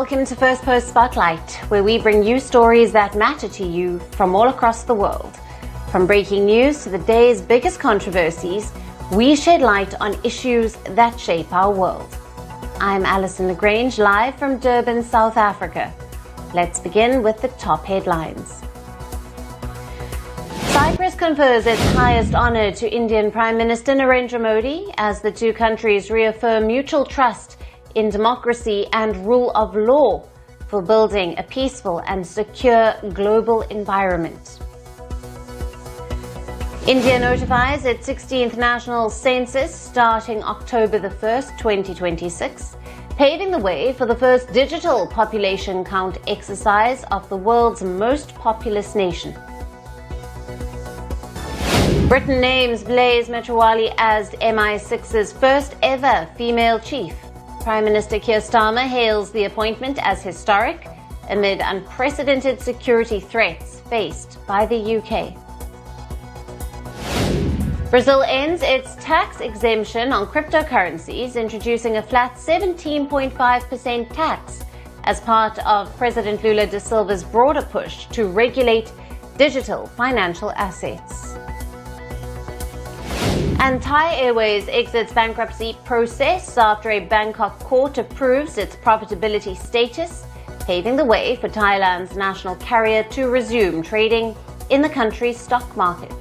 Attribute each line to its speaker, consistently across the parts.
Speaker 1: Welcome to Firstpost Spotlight, where we bring you stories that matter to you from all across the world. From breaking news to the day's biggest controversies, we shed light on issues that shape our world. I'm Alison Lagrange, live from Durban, South Africa. Let's begin with the top headlines. Cyprus confers its highest honor to Indian Prime Minister Narendra Modi as the two countries reaffirm mutual trust in democracy and rule of law for building a peaceful and secure global environment. India notifies its 16th national census starting October the 1st, 2026, paving the way for the first digital population count exercise of the world's most populous nation. Britain names Blaise Metowalle as MI6's first ever female chief. Prime Minister Keir Starmer hails the appointment as historic amid unprecedented security threats faced by the UK. Brazil ends its tax exemption on cryptocurrencies, introducing a flat 17.5% tax as part of President Lula da Silva's broader push to regulate digital financial assets. And Thai Airways exits bankruptcy process after a Bangkok court approves its profitability status, paving the way for Thailand's national carrier to resume trading in the country's stock market.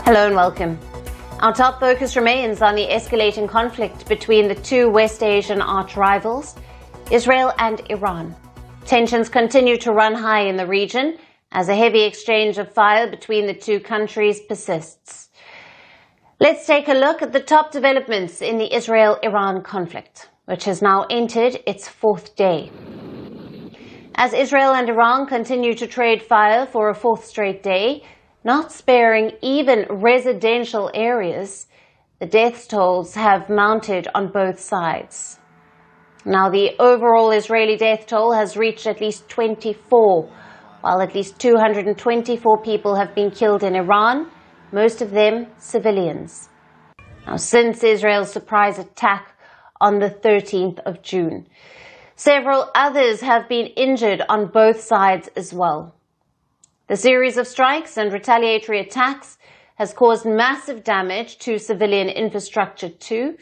Speaker 1: Hello and welcome. Our top focus remains on the escalating conflict between the two West Asian arch rivals, Israel and Iran. Tensions continue to run high in the region as a heavy exchange of fire between the two countries persists. Let's take a look at the top developments in the Israel-Iran conflict, which has now entered its fourth day. As Israel and Iran continue to trade fire for a fourth straight day, not sparing even residential areas, the death tolls have mounted on both sides. Now, the overall Israeli death toll has reached at least 24, while at least 224 people have been killed in Iran, most of them civilians. Now, since Israel's surprise attack on the 13th of June, several others have been injured on both sides as well. The series of strikes and retaliatory attacks has caused massive damage to civilian infrastructure too.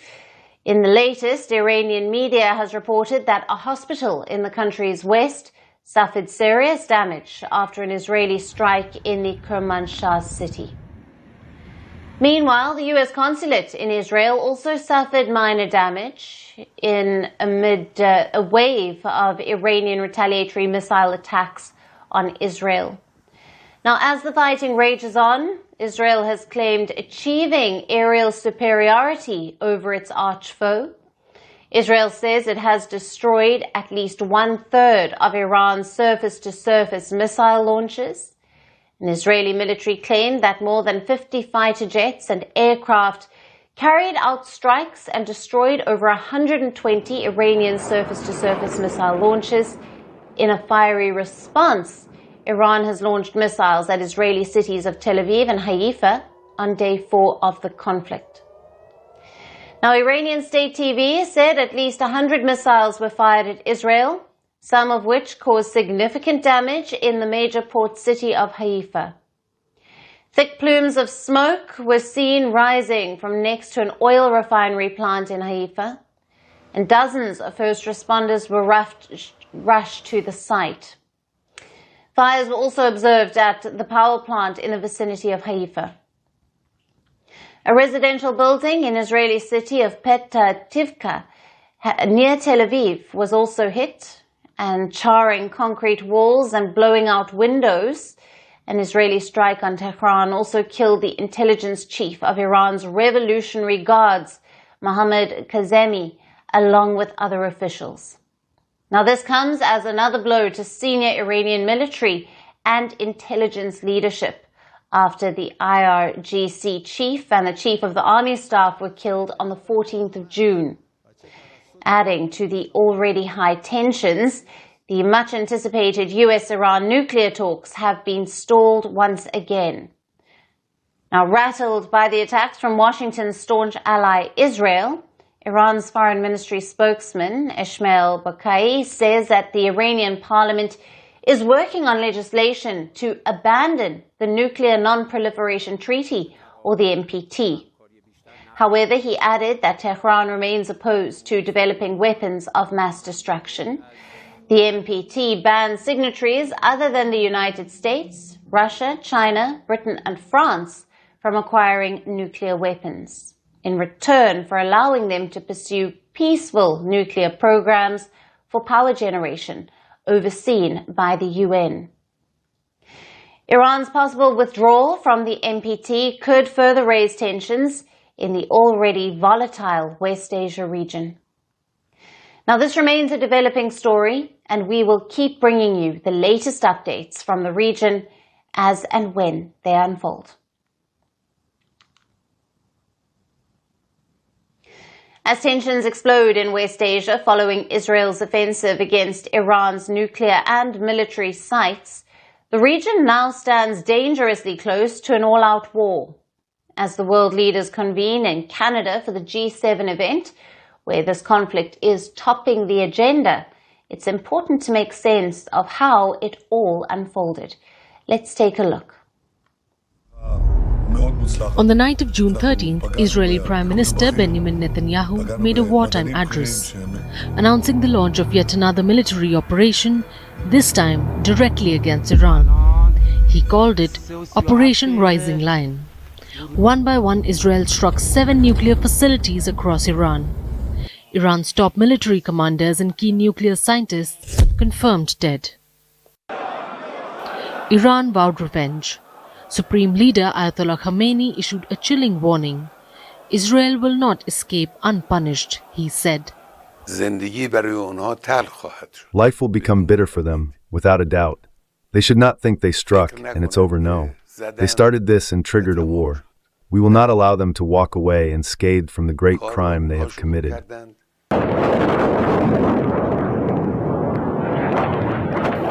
Speaker 1: In the latest, Iranian media has reported that a hospital in the country's west suffered serious damage after an Israeli strike in the Kermanshah city. Meanwhile, the U.S. consulate in Israel also suffered minor damage amid a wave of Iranian retaliatory missile attacks on Israel. Now, as the fighting rages on, Israel has claimed achieving aerial superiority over its arch foe. Israel says it has destroyed at least 1/3 of Iran's surface-to-surface missile launches. An Israeli military claimed that more than 50 fighter jets and aircraft carried out strikes and destroyed over 120 Iranian surface-to-surface missile launches. In a fiery response, Iran has launched missiles at Israeli cities of Tel Aviv and Haifa on day 4 of the conflict. Now, Iranian state TV said at least 100 missiles were fired at Israel, some of which caused significant damage in the major port city of Haifa. Thick plumes of smoke were seen rising from next to an oil refinery plant in Haifa, and dozens of first responders were rushed to the site. Fires were also observed at the power plant in the vicinity of Haifa. A residential building in Israeli city of Petah Tikva near Tel Aviv was also hit, and charring concrete walls and blowing out windows. An Israeli strike on Tehran also killed the intelligence chief of Iran's Revolutionary Guards, Mohammad Kazemi, along with other officials. Now, this comes as another blow to senior Iranian military and intelligence leadership after the IRGC chief and the chief of the army staff were killed on the 14th of June. Adding to the already high tensions, the much-anticipated US-Iran nuclear talks have been stalled once again. Now, rattled by the attacks from Washington's staunch ally Israel, Iran's foreign ministry spokesman Ismail Bakai says that the Iranian parliament is working on legislation to abandon the Nuclear Non-Proliferation Treaty, or the NPT. However, he added that Tehran remains opposed to developing weapons of mass destruction. The NPT bans signatories other than the United States, Russia, China, Britain and France from acquiring nuclear weapons, in return for allowing them to pursue peaceful nuclear programs for power generation overseen by the UN. Iran's possible withdrawal from the NPT could further raise tensions in the already volatile West Asia region. Now, this remains a developing story, and we will keep bringing you the latest updates from the region as and when they unfold. As tensions explode in West Asia following Israel's offensive against Iran's nuclear and military sites, the region now stands dangerously close to an all-out war. As the world leaders convene in Canada for the G7 event, where this conflict is topping the agenda, it's important to make sense of how it all unfolded. Let's take a look.
Speaker 2: On the night of June 13th, Israeli Prime Minister Benjamin Netanyahu made a wartime address, announcing the launch of yet another military operation, this time directly against Iran. He called it Operation Rising Lion. One by one, Israel struck 7 nuclear facilities across Iran. Iran's top military commanders and key nuclear scientists confirmed dead. Iran vowed revenge. Supreme Leader Ayotallah Khamenei issued a chilling warning. Israel will not escape unpunished, he said.
Speaker 3: Life will become bitter for them, without a doubt. They should not think they struck, and it's over, no. They started this and triggered a war. We will not allow them to walk away unscathed from the great crime they have committed.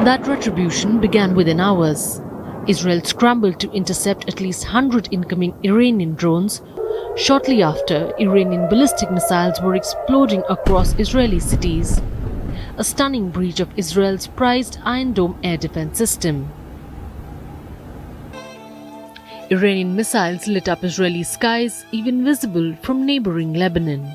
Speaker 2: That retribution began within hours. Israel scrambled to intercept at least 100 incoming Iranian drones. Shortly after, Iranian ballistic missiles were exploding across Israeli cities. A stunning breach of Israel's prized Iron Dome air defense system. Iranian missiles lit up Israeli skies, even visible from neighboring Lebanon.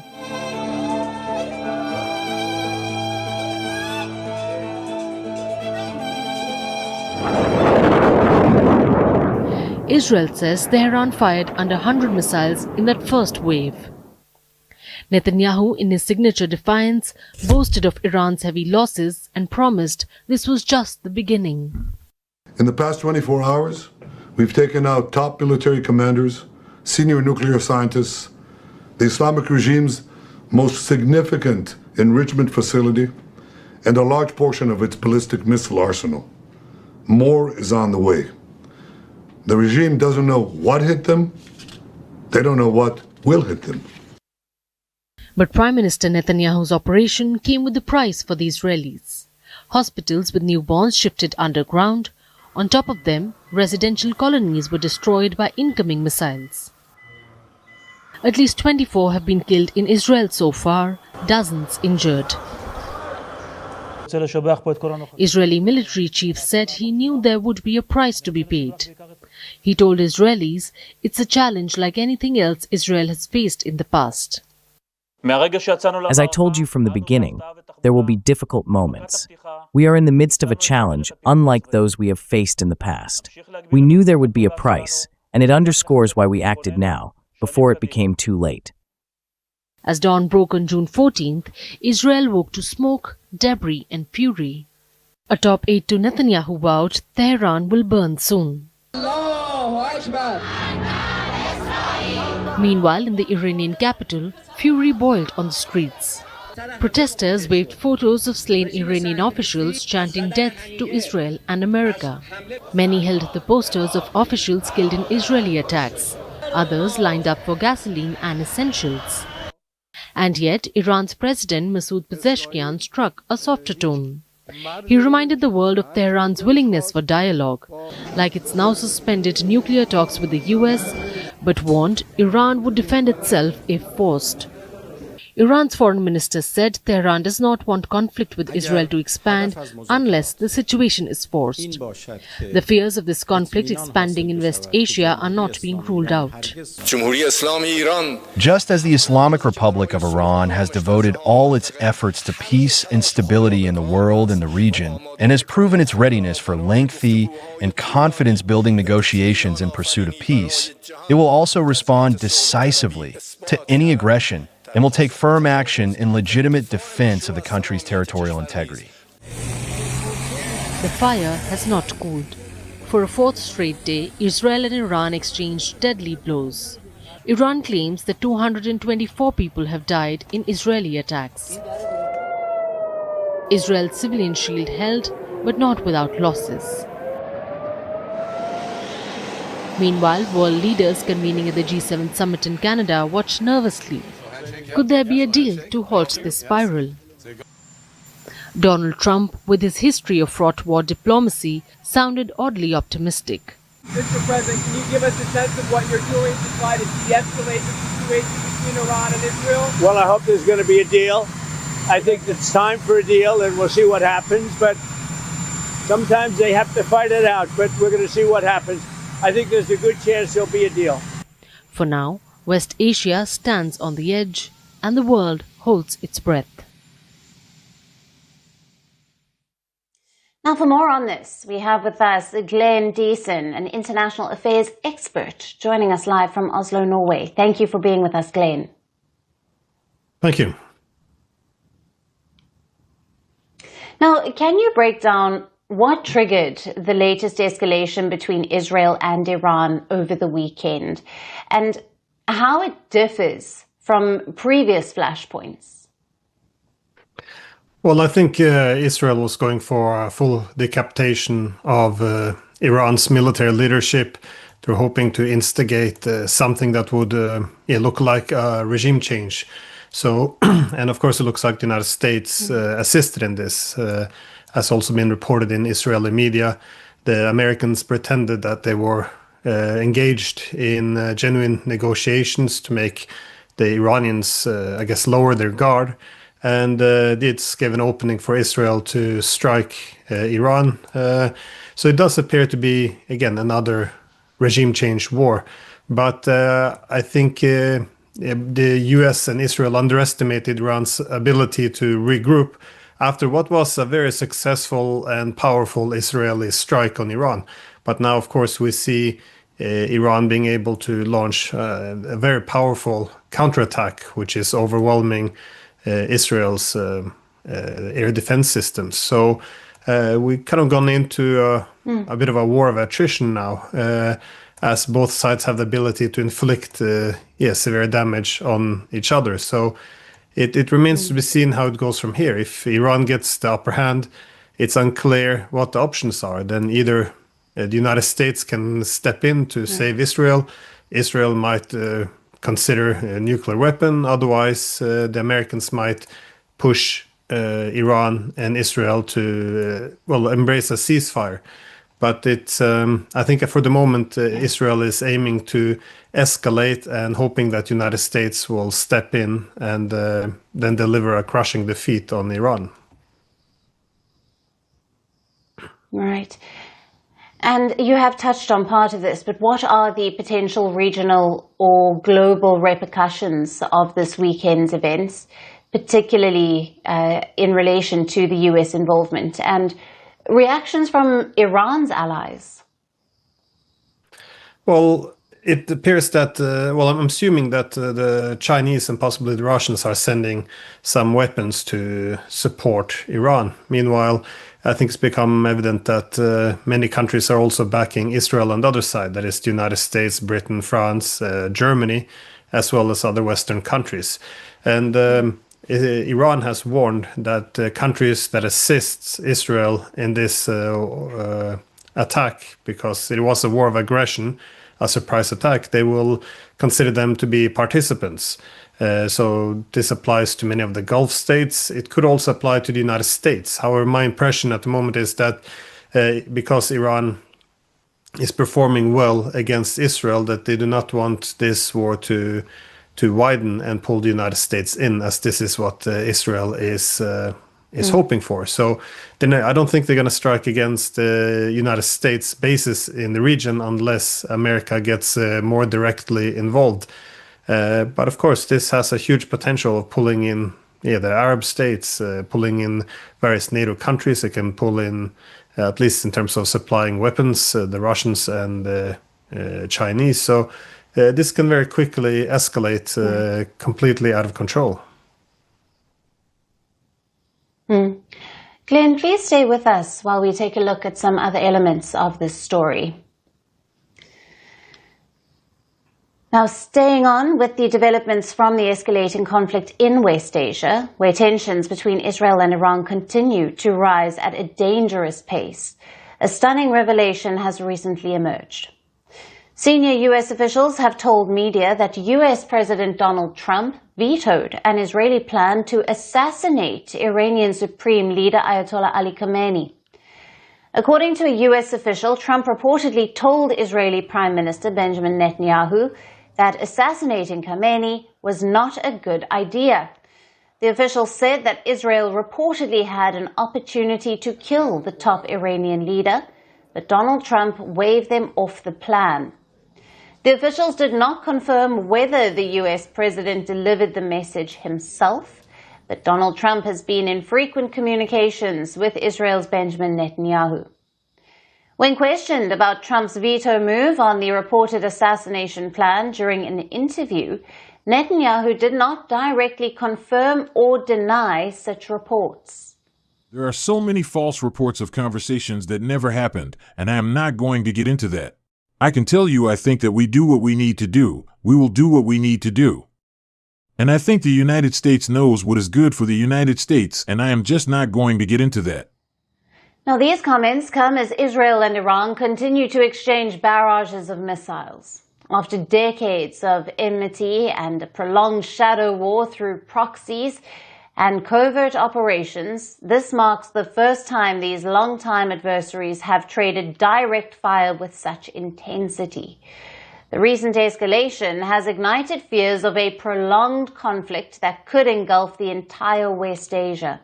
Speaker 2: Israel says Tehran fired under 100 missiles in that first wave. Netanyahu, in his signature defiance, boasted of Iran's heavy losses and promised this was just the beginning.
Speaker 4: In the past 24 hours, we've taken out top military commanders, senior nuclear scientists, the Islamic regime's most significant enrichment facility, and a large portion of its ballistic missile arsenal. More is on the way. The regime doesn't know what hit them. They don't know what will hit them.
Speaker 2: But Prime Minister Netanyahu's operation came with a price for the Israelis. Hospitals with newborns shifted underground. On top of them, residential colonies were destroyed by incoming missiles. At least 24 have been killed in Israel so far, dozens injured. Israeli military chief said he knew there would be a price to be paid. He told Israelis it's a challenge like anything else Israel has faced in the past.
Speaker 5: As I told you from the beginning, there will be difficult moments. We are in the midst of a challenge unlike those we have faced in the past. We knew there would be a price, and it underscores why we acted now, before it became too late.
Speaker 2: As dawn broke on June 14th, Israel woke to smoke, debris and fury. A top aide to Netanyahu vowed Tehran will burn soon. Meanwhile, in the Iranian capital, fury boiled on the streets. Protesters waved photos of slain Iranian officials chanting death to Israel and America. Many held the posters of officials killed in Israeli attacks. Others lined up for gasoline and essentials. And yet, Iran's President Masoud Pezeshkian struck a softer tone. He reminded the world of Tehran's willingness for dialogue, like it's now suspended nuclear talks with the US, but warned Iran would defend itself if forced. Iran's foreign minister said Tehran does not want conflict with Israel to expand unless the situation is forced. The fears of this conflict expanding in West Asia are not being ruled out.
Speaker 6: Just as the Islamic Republic of Iran has devoted all its efforts to peace and stability in the world and the region, and has proven its readiness for lengthy and confidence-building negotiations in pursuit of peace, it will also respond decisively to any aggression and will take firm action in legitimate defense of the country's territorial integrity.
Speaker 2: The fire has not cooled. For a fourth straight day, Israel and Iran exchanged deadly blows. Iran claims that 224 people have died in Israeli attacks. Israel's civilian shield held, but not without losses. Meanwhile, world leaders convening at the G7 summit in Canada watch nervously. Could there be a deal to halt this spiral? Donald Trump, with his history of fraught war diplomacy, sounded oddly optimistic.
Speaker 7: Mr. President, can you give us a sense of what you're doing to try to de-escalate the situation between Iran and Israel?
Speaker 8: Well, I hope there's going to be a deal. I think it's time for a deal, and we'll see what happens. But sometimes they have to fight it out, but we're going to see what happens. I think there's a good chance there'll be a deal.
Speaker 2: For now, West Asia stands on the edge, and the world holds its breath.
Speaker 1: Now, for more on this, we have with us Glenn Deason, an international affairs expert, joining us live from Oslo, Norway. Thank you for being with us, Glenn.
Speaker 9: Thank you.
Speaker 1: Now, can you break down what triggered the latest escalation between Israel and Iran over the weekend, and how it differs from previous flashpoints?
Speaker 9: Well, I think Israel was going for a full decapitation of Iran's military leadership. They're hoping to instigate something that would look like a regime change. So, and of course, it looks like the United States assisted in this, has also been reported in Israeli media. The Americans pretended that they were engaged in genuine negotiations to make the Iranians, I guess, lower their guard. And it's given an opening for Israel to strike Iran. So it does appear to be, again, another regime change war. But I think the US and Israel underestimated Iran's ability to regroup after what was a very successful and powerful Israeli strike on Iran. But now, of course, we see Iran being able to launch a very powerful counterattack, which is overwhelming Israel's air defense systems. So we've kind of gone into a bit of a war of attrition now, as both sides have the ability to inflict severe damage on each other. So it remains to be seen how it goes from here. If Iran gets the upper hand, it's unclear what the options are. Then either the United States can step in to save Israel. Israel might consider a nuclear weapon. Otherwise, the Americans might push Iran and Israel to embrace a ceasefire. But it's I think for the moment Israel is aiming to escalate and hoping that United States will step in and then deliver a crushing defeat on Iran.
Speaker 1: Right. And you have touched on part of this, but what are the potential regional or global repercussions of this weekend's events, particularly in relation to the US involvement, and reactions from Iran's allies?
Speaker 9: Well, it appears that, I'm assuming that the Chinese and possibly the Russians are sending some weapons to support Iran. Meanwhile, I think it's become evident that many countries are also backing Israel on the other side, that is the United States, Britain, France, Germany, as well as other Western countries. And Iran has warned that countries that assist Israel in this attack, because it was a war of aggression, a surprise attack, they will consider them to be participants. So this applies to many of the Gulf states. It could also apply to the United States. However, my impression at the moment is that because Iran is performing well against Israel, that they do not want this war to widen and pull the United States in, as this is what Israel is hoping for. So then I don't think they're going to strike against the United States bases in the region unless America gets more directly involved. But of course, this has a huge potential of pulling in the Arab states, pulling in various NATO countries. It can pull in, at least in terms of supplying weapons, the Russians and the Chinese. So this can very quickly escalate completely out of control.
Speaker 1: Glenn, please stay with us while we take a look at some other elements of this story. Now, staying on with the developments from the escalating conflict in West Asia, where tensions between Israel and Iran continue to rise at a dangerous pace, a stunning revelation has recently emerged. Senior U.S. officials have told media that U.S. President Donald Trump vetoed an Israeli plan to assassinate Iranian Supreme Leader Ayatollah Ali Khamenei. According to a U.S. official, Trump reportedly told Israeli Prime Minister Benjamin Netanyahu that assassinating Khamenei was not a good idea. The official said that Israel reportedly had an opportunity to kill the top Iranian leader, but Donald Trump waved them off the plan. The officials did not confirm whether the U.S. president delivered the message himself, but Donald Trump has been in frequent communications with Israel's Benjamin Netanyahu. When questioned about Trump's veto move on the reported assassination plan during an interview, Netanyahu did not directly confirm or deny such reports.
Speaker 10: There are so many false reports of conversations that never happened, and I am not going to get into that. I can tell you I think that we do what we need to do. We will do what we need to do. And I think the United States knows what is good for the United States, and I am just not going to get into that.
Speaker 1: Now, these comments come as Israel and Iran continue to exchange barrages of missiles. After decades of enmity and a prolonged shadow war through proxies and covert operations, this marks the first time these longtime adversaries have traded direct fire with such intensity. The recent escalation has ignited fears of a prolonged conflict that could engulf the entire West Asia.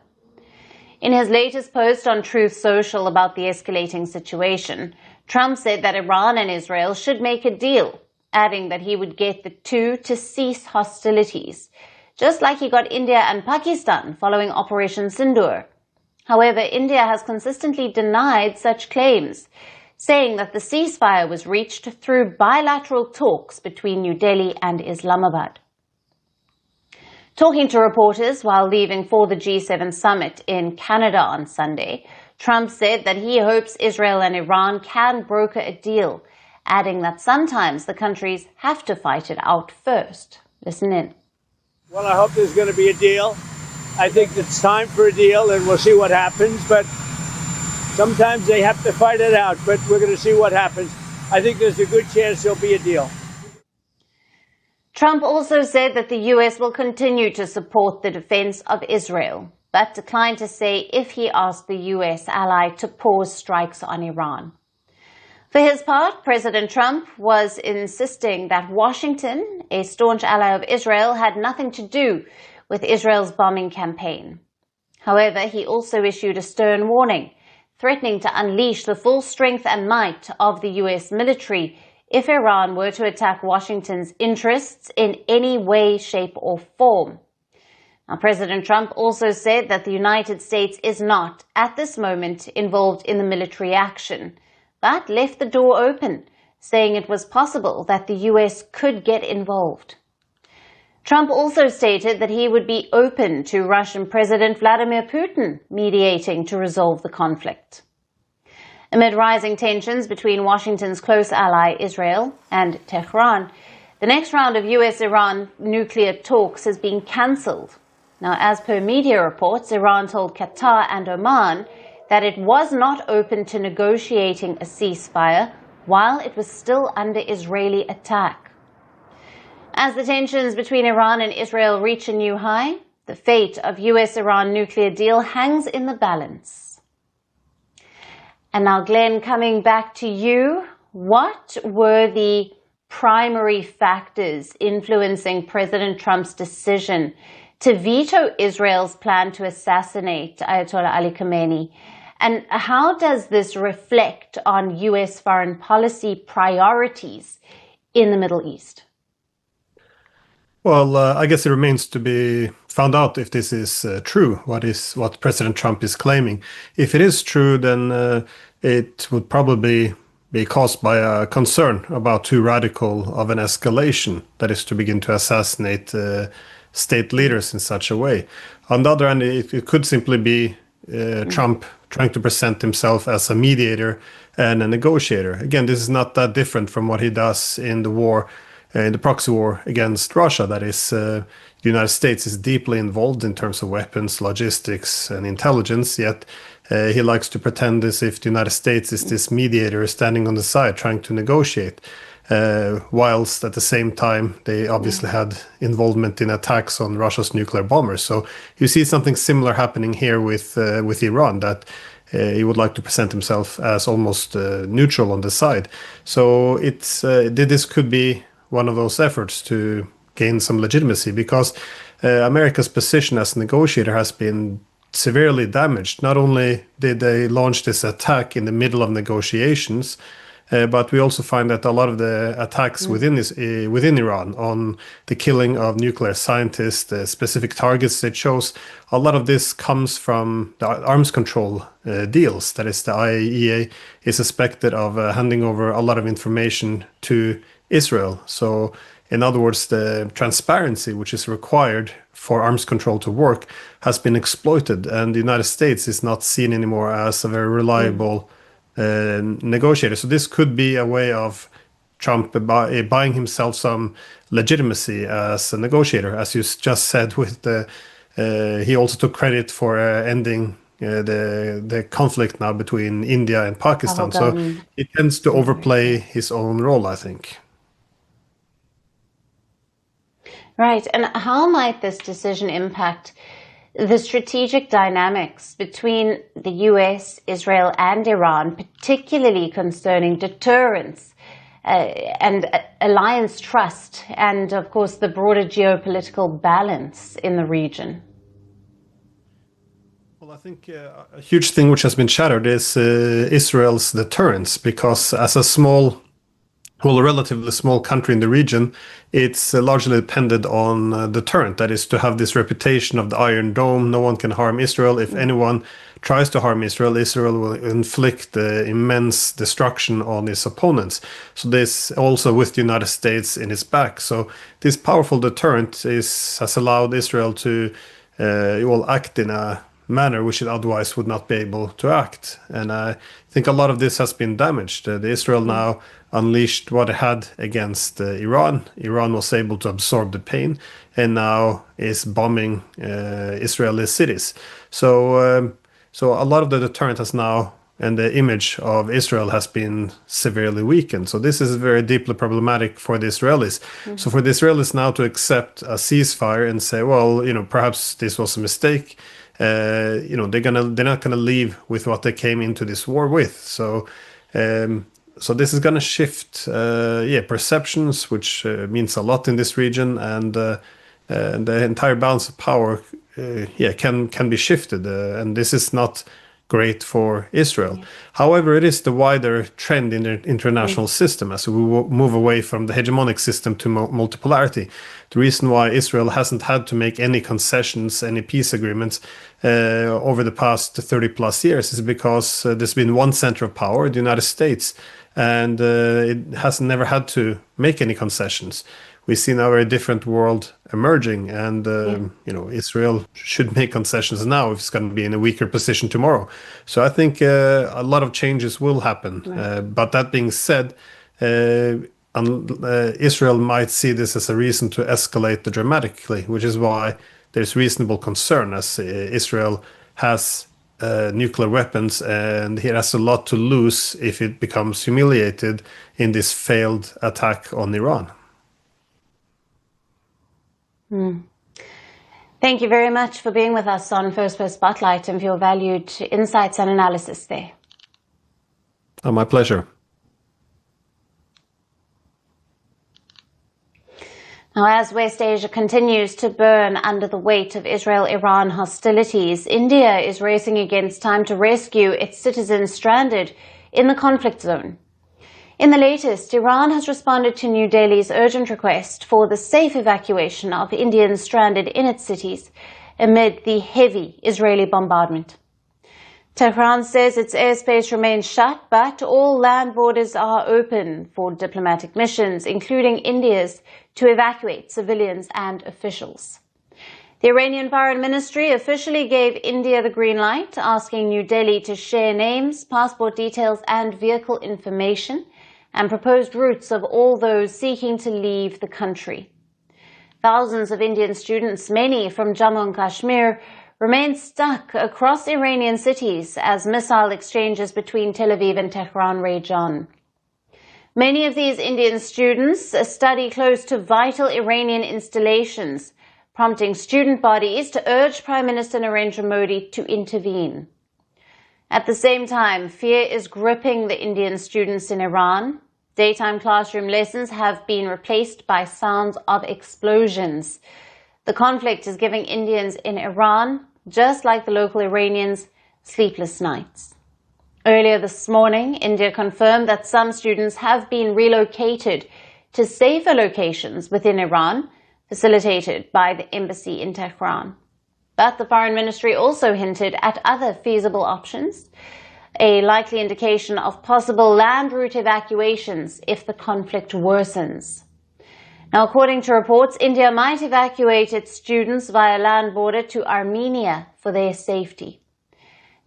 Speaker 1: In his latest post on Truth Social about the escalating situation, Trump said that Iran and Israel should make a deal, adding that he would get the two to cease hostilities, just like he got India and Pakistan following Operation Sindoor. However, India has consistently denied such claims, saying that the ceasefire was reached through bilateral talks between New Delhi and Islamabad. Talking to reporters while leaving for the G7 summit in Canada on Sunday, Trump said that he hopes Israel and Iran can broker a deal, adding that sometimes the countries have to fight it out first. Listen in.
Speaker 8: Well, I hope there's going to be a deal. I think it's time for a deal, and we'll see what happens. But sometimes they have to fight it out, but we're going to see what happens. I think there's a good chance there'll be a deal.
Speaker 1: Trump also said that the U.S. will continue to support the defense of Israel, but declined to say if he asked the U.S. ally to pause strikes on Iran. For his part, President Trump was insisting that Washington, a staunch ally of Israel, had nothing to do with Israel's bombing campaign. However, he also issued a stern warning, threatening to unleash the full strength and might of the U.S. military if Iran were to attack Washington's interests in any way, shape, or form. Now, President Trump also said that the United States is not, at this moment, involved in the military action, but left the door open, saying it was possible that the U.S. could get involved. Trump also stated that he would be open to Russian President Vladimir Putin mediating to resolve the conflict. Amid rising tensions between Washington's close ally Israel and Tehran, the next round of U.S.-Iran nuclear talks has been cancelled. Now, as per media reports, Iran told Qatar and Oman that it was not open to negotiating a ceasefire while it was still under Israeli attack. As the tensions between Iran and Israel reach a new high, the fate of U.S.-Iran nuclear deal hangs in the balance. And now, Glenn, coming back to you, what were the primary factors influencing President Trump's decision to veto Israel's plan to assassinate Ayatollah Ali Khamenei? And how does this reflect on U.S. foreign policy priorities in the Middle East?
Speaker 9: Well, I guess it remains to be found out if this is true, what President Trump is claiming. If it is true, then it would probably be caused by a concern about too radical of an escalation, that is to begin to assassinate state leaders in such a way. On the other hand, it could simply be Trump trying to present himself as a mediator and a negotiator. Again, this is not that different from what he does in the war, in the proxy war against Russia. That is, the United States is deeply involved in terms of weapons, logistics, and intelligence, yet he likes to pretend as if the United States is this mediator standing on the side trying to negotiate, whilst at the same time they obviously had involvement in attacks on Russia's nuclear bombers. So you see something similar happening here with Iran, that he would like to present himself as almost neutral on the side. So this could be one of those efforts to gain some legitimacy, because America's position as a negotiator has been severely damaged. Not only did they launch this attack in the middle of negotiations, but we also find that a lot of the attacks within Iran on the killing of nuclear scientists, the specific targets they chose, a lot of this comes from the arms control deals. That is, the IAEA is suspected of handing over a lot of information to Israel. So in other words, the transparency which is required for arms control to work has been exploited, and the United States is not seen anymore as a very reliable negotiator. So this could be a way of Trump buying himself some legitimacy as a negotiator. As you just said, with he also took credit for ending the conflict now between India and Pakistan. So he tends to overplay his own role, I think.
Speaker 1: Right. And how might this decision impact the strategic dynamics between the US, Israel, and Iran, particularly concerning deterrence and alliance trust, and of course the broader geopolitical balance in the region?
Speaker 9: Well, I think a huge thing which has been shattered is Israel's deterrence, because as a relatively small country in the region, it's largely dependent on deterrent. That is, to have this reputation of the Iron Dome. No one can harm Israel. If anyone tries to harm Israel, Israel will inflict immense destruction on its opponents. So this also with the United States in its back. So this powerful deterrent has allowed Israel to act in a manner which it otherwise would not be able to act. And I think a lot of this has been damaged. Israel now unleashed what it had against Iran. Iran was able to absorb the pain and now is bombing Israeli cities. So a lot of the deterrent has now, and the image of Israel has been severely weakened. So this is very deeply problematic for the Israelis. So for the Israelis now to accept a ceasefire and say, well, perhaps this was a mistake, they're not gonna leave with what they came into this war with. So this is gonna shift, perceptions, which means a lot in this region, and the entire balance of power, can be shifted, and this is not great for Israel. However, it is the wider trend in the international system as we move away from the hegemonic system to multipolarity. The reason why Israel hasn't had to make any concessions, any peace agreements over the past 30 plus years is because there's been one center of power, the United States, and it has never had to make any concessions. We see now a very different world emerging, and Israel should make concessions now if it's going to be in a weaker position tomorrow. So I think a lot of changes will happen. But that being said, Israel might see this as a reason to escalate dramatically, which is why there's reasonable concern, as Israel has nuclear weapons and it has a lot to lose if it becomes humiliated in this failed attack on Iran.
Speaker 1: Thank you very much for being with us on Firstpost Spotlight and for your valued insights and analysis there.
Speaker 9: Oh, my pleasure.
Speaker 1: Now, as West Asia continues to burn under the weight of Israel-Iran hostilities, India is racing against time to rescue its citizens stranded in the conflict zone. In the latest, Iran has responded to New Delhi's urgent request for the safe evacuation of Indians stranded in its cities amid the heavy Israeli bombardment. Tehran says its airspace remains shut, but all land borders are open for diplomatic missions, including India's, to evacuate civilians and officials. The Iranian Foreign Ministry officially gave India the green light, asking New Delhi to share names, passport details, and vehicle information, and proposed routes of all those seeking to leave the country. Thousands of Indian students, many from Jammu and Kashmir, remain stuck across Iranian cities as missile exchanges between Tel Aviv and Tehran rage on. Many of these Indian students study close to vital Iranian installations, prompting student bodies to urge Prime Minister Narendra Modi to intervene. At the same time, fear is gripping the Indian students in Iran. Daytime classroom lessons have been replaced by sounds of explosions. The conflict is giving Indians in Iran, just like the local Iranians, sleepless nights. Earlier this morning, India confirmed that some students have been relocated to safer locations within Iran, facilitated by the embassy in Tehran. But the Foreign Ministry also hinted at other feasible options, a likely indication of possible land route evacuations if the conflict worsens. Now, according to reports, India might evacuate its students via land border to Armenia for their safety.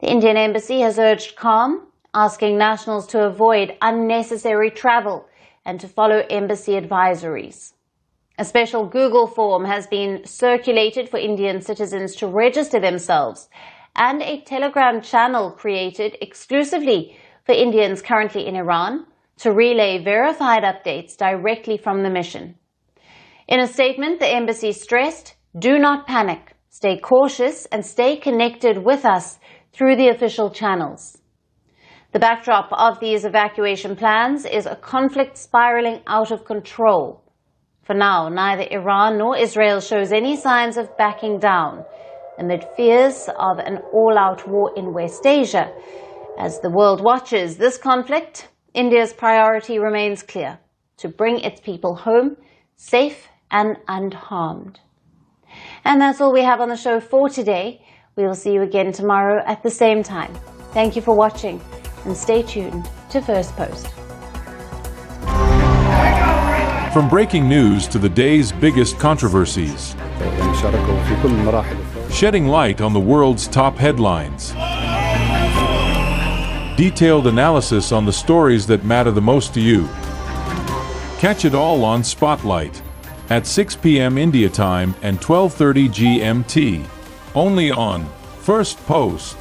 Speaker 1: The Indian embassy has urged calm, asking nationals to avoid unnecessary travel and to follow embassy advisories. A special Google form has been circulated for Indian citizens to register themselves, and a Telegram channel created exclusively for Indians currently in Iran to relay verified updates directly from the mission. In a statement, the embassy stressed, "Do not panic, stay cautious and stay connected with us through the official channels." The backdrop of these evacuation plans is a conflict spiraling out of control. For now, neither Iran nor Israel shows any signs of backing down amid fears of an all-out war in West Asia. As the world watches this conflict, India's priority remains clear: to bring its people home safe and unharmed. And that's all we have on the show for today. We will see you again tomorrow at the same time. Thank you for watching, and stay tuned to Firstpost.
Speaker 10: From breaking news to the day's biggest controversies, shedding light on the world's top headlines, detailed analysis on the stories that matter the most to you. Catch it all on Spotlight at 6 p.m. India time and 12:30 GMT, only on Firstpost.